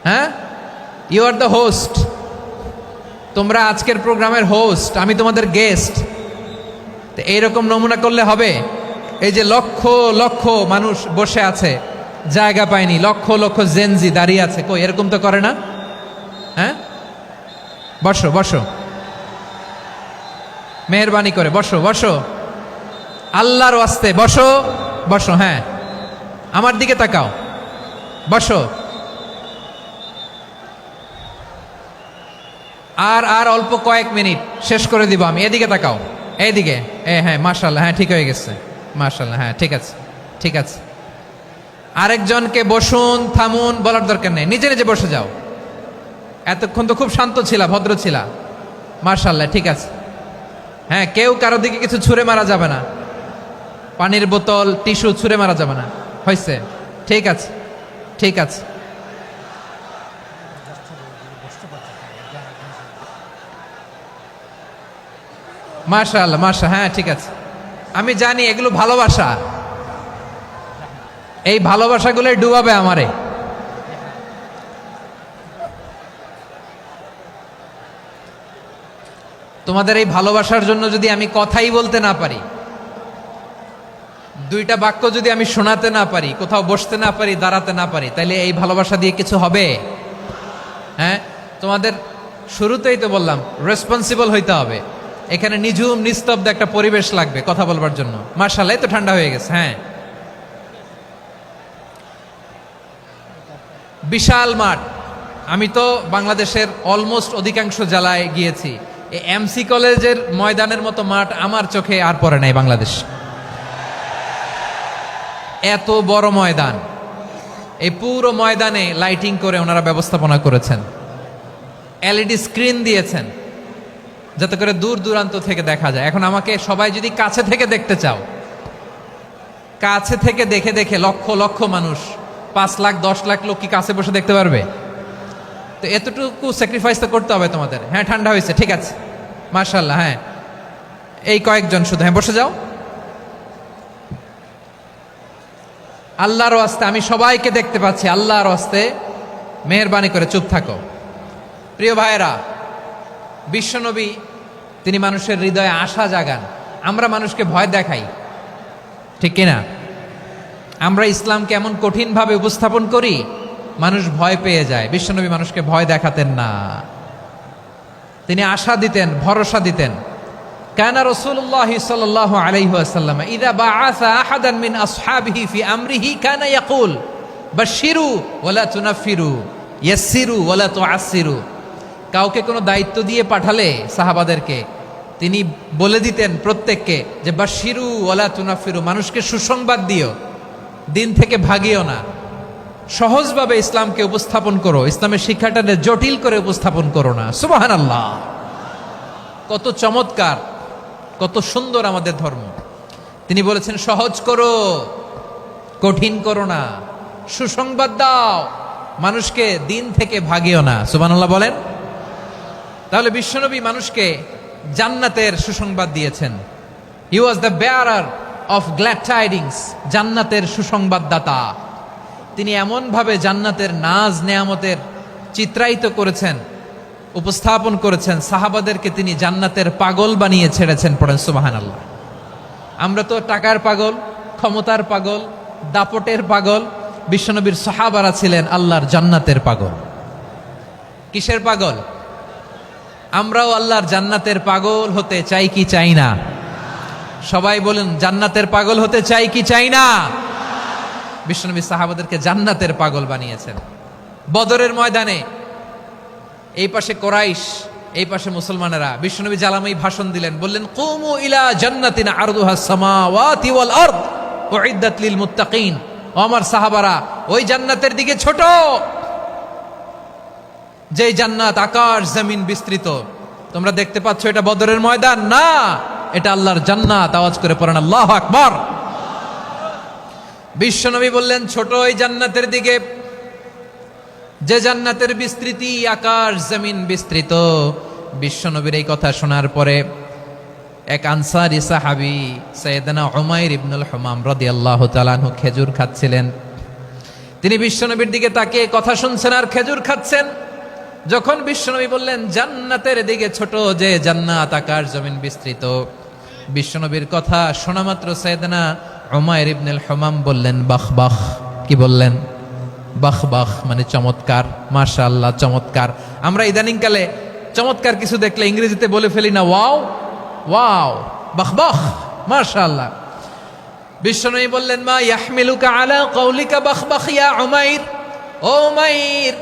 হ্যাঁ, ইউ আর দ্য হোস্ট। তোমরা আজকের প্রোগ্রামের হোস্ট, আমি তোমাদের গেস্ট। তো এইরকম নমুনা করলে হবে? এই যে লক্ষ লক্ষ মানুষ বসে আছে, জায়গা পায়নি, লক্ষ লক্ষ জেনজি দাঁড়িয়ে আছে, কই এরকম তো করে না? হ্যাঁ, বসো বসো, মেহরবানি করে বসো বসো, আল্লাহর ওয়াস্তে বসো বসো। হ্যাঁ, আমার দিকে তাকাও, বসো। আর অল্প কয়েক মিনিট, শেষ করে দিব আমি। এদিকে তাকাও, এইদিকে। হ্যাঁ, মাশাআল্লাহ, হ্যাঁ ঠিক হয়ে গেছে, মাশাআল্লাহ, হ্যাঁ ঠিক আছে, ঠিক আছে। আরেকজনকে বসুন, থামুন বলার দরকার নেই, নিজে নিজে বসে যাও। এতক্ষণ তো খুব শান্ত ছিলা, ভদ্র ছিলা, মাশাআল্লাহ, ঠিক আছে। হ্যাঁ, কেউ কারো দিকে কিছু ছুঁড়ে মারা যাবে না। পানির বোতল টিস্যু ছুঁড়ে মারা যাবে না, হয়েছে? ঠিক আছে, ঠিক আছে। মাশাআল্লাহ, হ্যাঁ ঠিক আছে। আমি জানি এগুলো ভালোবাসা, এই ভালোবাসাগুলোই ডুবাবে আমারে। তোমাদের এই ভালোবাসার জন্য যদি আমি কথাই বলতে না পারি, দুইটা বাক্য যদি আমি শোনাতে না পারি, কোথাও বসতে না পারি, দাঁড়াতে না পারি, তাইলে এই ভালোবাসা দিয়ে কিছু হবে? হ্যাঁ, তোমাদের শুরুতেই তো বললাম রেসপন্সিবল হইতে হবে। এখানে নিঝুম নিস্তব্ধ একটা পরিবেশ লাগবে কথা বলবার জন্য। মাশাআল্লাহ, তো ঠান্ডা হয়ে গেছে। হ্যাঁ, বিশাল মাঠ। আমি তো বাংলাদেশের অলমোস্ট অধিকাংশ জেলায় গিয়েছি, এই এমসি কলেজের ময়দানের মতো মাঠ আমার চোখে আর পড়ে নাই বাংলাদেশ। এত বড় ময়দান, এই পুরো ময়দানে লাইটিং করে ওনারা ব্যবস্থাপনা করেছেন, এলইডি স্ক্রিন দিয়েছেন যাতে করে দূর দূরান্ত থেকে দেখা যায়। এখন আমাকে সবাই যদি কাছে থেকে দেখতে চাও, কাছে থেকে দেখে দেখে লক্ষ লক্ষ মানুষ, 5 লাখ 10 লাখ লোক কি কাছে বসে দেখতে পারবে? তো এতটুকু স্যাক্রিফাইস তো করতে হবে তোমাদের। হ্যাঁ, ঠান্ডা হয়েছে, ঠিক আছে, মাশাআল্লাহ। হ্যাঁ, এই কয়েকজন শুধু, হ্যাঁ বসে যাও। আল্লাহর ওয়াস্তে আমি সবাইকে দেখতে পাচ্ছি, আল্লাহর ওয়াস্তে মেহেরবানি করে চুপ থাকো। প্রিয় ভাইয়েরা, বিশ্বনবী তিনি মানুষের হৃদয়ে আশা জাগান। আমরা মানুষকে ভয় দেখাই, ঠিক কিনা? আমরা ইসলামকে এমন কঠিনভাবে উপস্থাপন করি, মানুষ ভয় পেয়ে যায়। বিশ্বনবী মানুষকে ভয় দেখাতেন না, তিনি আশা দিতেন, ভরসা দিতেন। কানা রাসূলুল্লাহ সাল্লাল্লাহু আলাইহি ওয়াসাল্লাম ইযা বাআসা আহাদান মিন আসহাবিহি ফি আমরিহি কানা ইয়াকুল বাশশিরু ওয়ালা তুনাফিরু ইয়াসসিরু ওয়ালা তুআসসিরু। কাউকে কোনো দায়িত্ব দিয়ে পাঠালে সাহাবাদেরকে তিনি বলে দিতেন প্রত্যেককে যে বাশশিরু ওয়ালা তুনাফিরু, মানুষকে সুসংবাদ দিও, দিন থেকে ভাগিও না। সহজভাবে ইসলামকে উপস্থাপন করো, ইসলামের শিক্ষাটাকে জটিল করে উপস্থাপন করো না। সুবহানাল্লাহ, কত চমৎকার, কত সুন্দর আমাদের ধর্ম। তিনি বলেছেন সহজ করো, কঠিন করো না, সুসংবাদ দাও, মানুষকে দিন থেকে ভাগিও না। সুবহানাল্লাহ বলেন। তাহলে বিশ্বনবী মানুষকে জান্নাতের সুসংবাদ দিয়েছেন। He was the bearer of glad tidings, জান্নাতের সুসংবাদদাতা। তিনি এমনভাবে জান্নাতের নাজ নেয়ামতের চিত্রায়িত করেছেন, উপস্থাপন করেছেন, সাহাবাদেরকে তিনি জান্নাতের পাগল বানিয়ে ছেড়েছেন। পড়েন সুবহানাল্লাহ। আমরা তো টাকার পাগল, ক্ষমতার পাগল, দাপটের পাগল। বিশ্বনবীর সাহাবারা ছিলেন আল্লাহর জান্নাতের পাগল। কিসের পাগল? আমরাও আল্লাহর জান্নাতের পাগল হতে চাই কি চাই না? সবাই বলেন, জান্নাতের পাগল হতে চাই কি চাই না? বিশ্বনবী সাহাবাদেরকে জান্নাতের পাগল বানিয়েছেন। বদরের ময়দানে এই পাশে কোরাইশ, এই পাশে মুসলমানেরা। বিশ্বনবী জালামাই ভাষণ দিলেন, বললেন কুমু ইলা জান্নাতিন আরদুহাস সামাওয়াতি ওয়াল আরদ উইদ্দাত লিল মুত্তাকিন। ও আমার সাহাবারা, ওই জান্নাতের দিকে ছোট, যেই জান্নাত আকাশ জমিন বিস্তৃত। তোমরা দেখতে পাচ্ছ এটা বদরের ময়দান না, এটা আল্লাহর জান্নাত। আওয়াজ করে পড়েন আল্লাহু আকবার। বিশ্বনবী বললেন ছোট ওই জান্নাতের দিকে, যে জান্নাতের বিস্তৃতি আকাশ জমিন বিস্তৃত। বিশ্বনবীর এই কথা শোনার পরে এক আনসারী সাহাবী সাইয়েদনা উমাইর ইবনুল হুমাম রাদিয়াল্লাহু তাআলা আনহু খেজুর খাচ্ছিলেন। তিনি বিশ্বনবীর দিকে তাকিয়ে কথা শুনছেন আর খেজুর খাচ্ছেন। যখন বিশ্বনবী বললেন জান্নাতের দিকে ছোট, যে জান্নাত আকাশ জমিন বিস্তৃত, বিশ্বনবীর কথা শোনা মাত্র সাইয়েদনা উমাইর ইবনুল হুমাম বললেন বাহ বাহ। কি বললেন? বাহ বাহ, মানে চমৎকার, মাশাআল্লাহ চমৎকার। আমরা ইদানিং কালে চমৎকার কিছু দেখলে ইংরেজিতে বলে ফেলি না ওয়াও ওয়াও, বাহ বাহ, মাশাআল্লাহ। বিশ্বনবী বললেন মা ইয়াহমিলুকা আলা কওলিকা বাহ বাহ ইয়া উমাইর। ও উমাইর,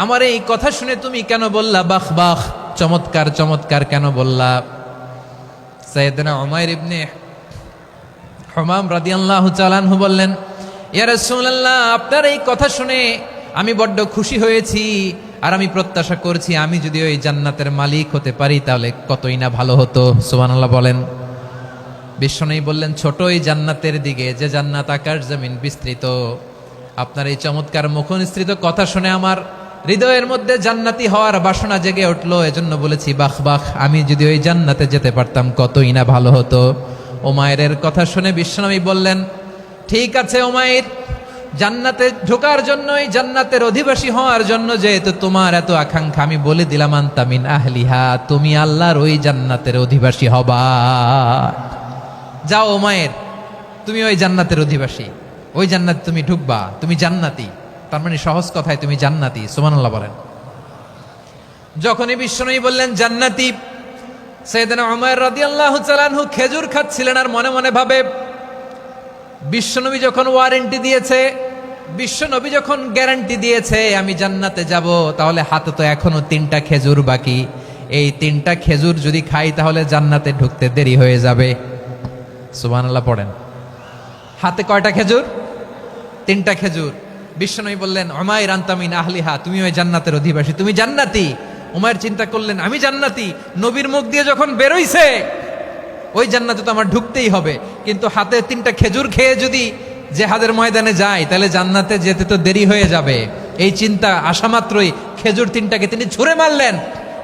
আমার এই কথা শুনে তুমি কেন বললা বাহ বাহ, চমৎকার চমৎকার কেন বললা? সাইয়েদনা উমাইর ইবনে হুমাম রাদিয়াল্লাহু তাআলা আনহু বললেন ইয়া রাসূলুল্লাহ, আপনার এই কথা শুনে আমি বড্ড খুশি হয়েছি, আর আমি প্রত্যাশা করছি আমি যদি ওই জান্নাতের মালিক হতে পারি তাহলে কতই না ভালো হতো। সুবহানাল্লাহ বলেন। বিশ্বনবী বললেন, ছোট এই জান্নাতের দিকে, যে জান্নাত আকাশ জমিন বিস্তৃত। আপনার এই চমৎকার মুখনিসৃত কথা শুনে আমার হৃদয়ের মধ্যে জান্নাতি হওয়ার বাসনা জেগে উঠলো। এজন্য বলেছি, বাহ বাহ, আমি যদি ওই জান্নাতে যেতে পারতাম কতই না ভালো হতো। উমাইরের কথা শুনে বিশ্বনবী বললেন, ঠিক আছে উমাইর, জান্নাতে ঢোকার জন্যই, জান্নাতের অধিবাসী হওয়ার জন্য যেহেতু তোমার এত আকাঙ্ক্ষা, আমি বলে দিলাম, আনতা মিন আহলিহা, তুমি আল্লাহর ওই জান্নাতের অধিবাসী হবা। যাও উমাইর, তুমি ওই জান্নাতের অধিবাসী, ওই জান্নাতে তুমি ঢুকবা, তুমি জান্নাতি। তার মানে সহজ কথায় তুমি জান্নাতি। সুবহানাল্লাহ বলেন। যখনই বিশ্বনবী বললেন জান্নাতি, সাইয়েদনা উমর রাদিয়াল্লাহু তাআলা আনহু খেজুর খাচ্ছিলেন আর মনে মনে ভাবে, বিশ্বনবী যখন ওয়ারেন্টি দিয়েছে, বিশ্বনবী যখন গ্যারান্টি দিয়েছে আমি জান্নাতে যাব, তাহলে হাতে তো এখনো 3টা খেজুর বাকি। এই 3টা খেজুর যদি খাই তাহলে জান্নাতে ঢুকতে দেরি হয়ে যাবে। সুবহানাল্লাহ পড়েন। হাতে কয়টা খেজুর? 3টা খেজুর। বিশ্বনবী বললেন, উমাইর আনতা মিন আহলিহা, তুমি ওই জান্নাতের অধিবাসী, তুমি জান্নাতি। উমাইর চিন্তা করলেন, আমি জান্নাতি, নবীর মুখ দিয়ে যখন বেরোইছে ওই জান্নাতে তো আমার ঢুকতেই হবে, কিন্তু হাতে 3টা খেজুর খেয়ে যদি জেহাদের ময়দানে যাই তাহলে জান্নাতে যেতে তো দেরি হয়ে যাবে। এই চিন্তা আসা মাত্রই খেজুর 3টাকে তিনি ছুঁড়ে মারলেন,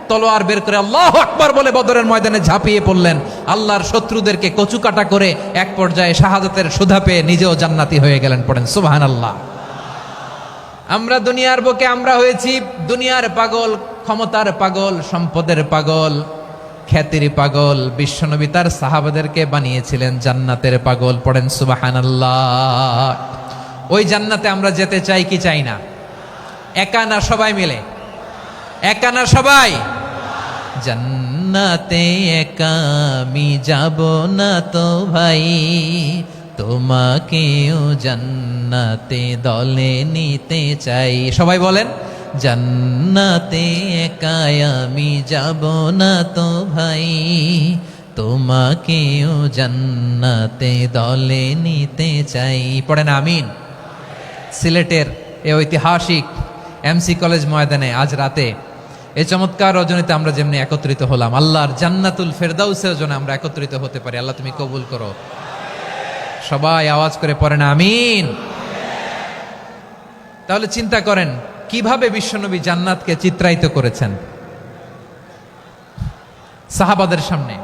তলোয়ার বের করে আল্লাহু আকবার বলে বদরের ময়দানে ঝাঁপিয়ে পড়লেন। আল্লাহর শত্রুদেরকে কচুকাটা করে এক পর্যায়ে শাহাদাতের সুধা পেয়ে নিজেও জান্নাতি হয়ে গেলেন। পড়েন সুবহানাল্লাহ। আমরা দুনিয়ার বুকে আমরা হয়েছি দুনিয়ার পাগল, ক্ষমতার পাগল, সম্পদের পাগল, খ্যাতির পাগল। বিশ্বনবী তার সাহাবাদেরকে বানিয়েছিলেন জান্নাতের পাগল। পড়েন সুবহানাল্লাহ। ওই জান্নাতে আমরা যেতে চাই কি চাই না? একা না সবাই মিলে? একা না সবাই? জান্নাতে একা আমি যাব না তো ভাই, তোমাকেও জান্নাতে দলে নিতে চাই। সবাই বলেন, জান্নাতে একা আমি যাব না তো ভাই, তোমাকেও জান্নাতে দলে নিতে চাই। পড়েন আমিন। সিলেটের এই ঐতিহাসিক এমসি কলেজ ময়দানে আজ রাতে এই চমৎকার রজনীতে আমরা যেমনি একত্রিত হলাম, আল্লাহর জান্নাতুল ফেরদাউসের জন্য আমরা একত্রিত হতে পারি। আল্লাহ তুমি কবুল করো। সবাই আওয়াজ করে পড়েন আমিন। তাহলে চিন্তা করেন কিভাবে বিশ্বনবী জান্নাতকে চিত্রায়িত করেছেন সাহাবাদের সামনে,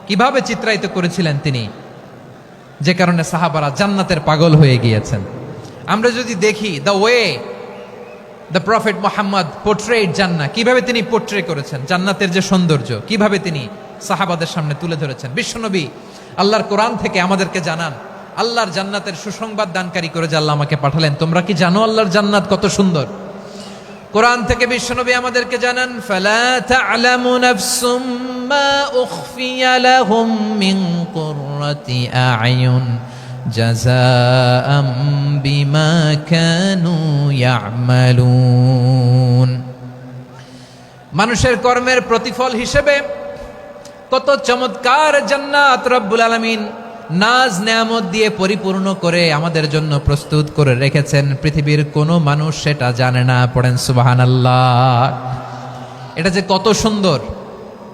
কিভাবে চিত্রায়িত করেছিলেন তিনি, যে কারণে সাহাবারা জান্নাতের পাগল হয়ে গিয়েছেন। আমরা যদি দেখি the way the prophet Muhammad portrait জান্নাত, কিভাবে তিনি পোর্ট্রে করেছেন জান্নাতের যে সৌন্দর্য, কিভাবে তিনি সাহাবাদের সামনে তুলে ধরেছেন। বিশ্বনবী আল্লাহর কোরআন থেকে আমাদেরকে জানান, আল্লাহর জান্নাতের সুসংবাদ দানকারী করে যে আল্লাহ আমাকে পাঠালেন। তোমরা কি জানো আল্লাহর জান্নাত কত সুন্দর? কোরআন থেকে বিশ্বনবী আমাদেরকে জানান, ফালা তা'লামু নাফসুম মা উখফিয়া লাহুম মিন কুররাতি আ'য়ুন জাযাআম বিমা কানু ইয়া'মালুন। মানুষের কর্মের প্রতিফল হিসেবে কত চমৎকার জান্নাত রব্বুল আলামিন নাজ নেয়ামত দিয়ে পরিপূর্ণ করে আমাদের জন্য প্রস্তুত করে রেখেছেন। পৃথিবীর কোনো মানুষ সেটা জানে না। পড়েন সুবহানাল্লাহ। এটা যে কত সুন্দর,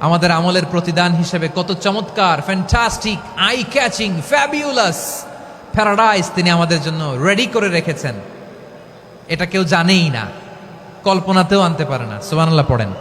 আমাদের আমলের প্রতিদান হিসেবে কত চমৎকার, fantastic, eye catching, fabulous paradise তিনি আমাদের জন্য রেডি করে রেখেছেন। এটা কেউ জানেই না, কল্পনাতেও আনতে পারে না। সুবহানাল্লাহ পড়েন।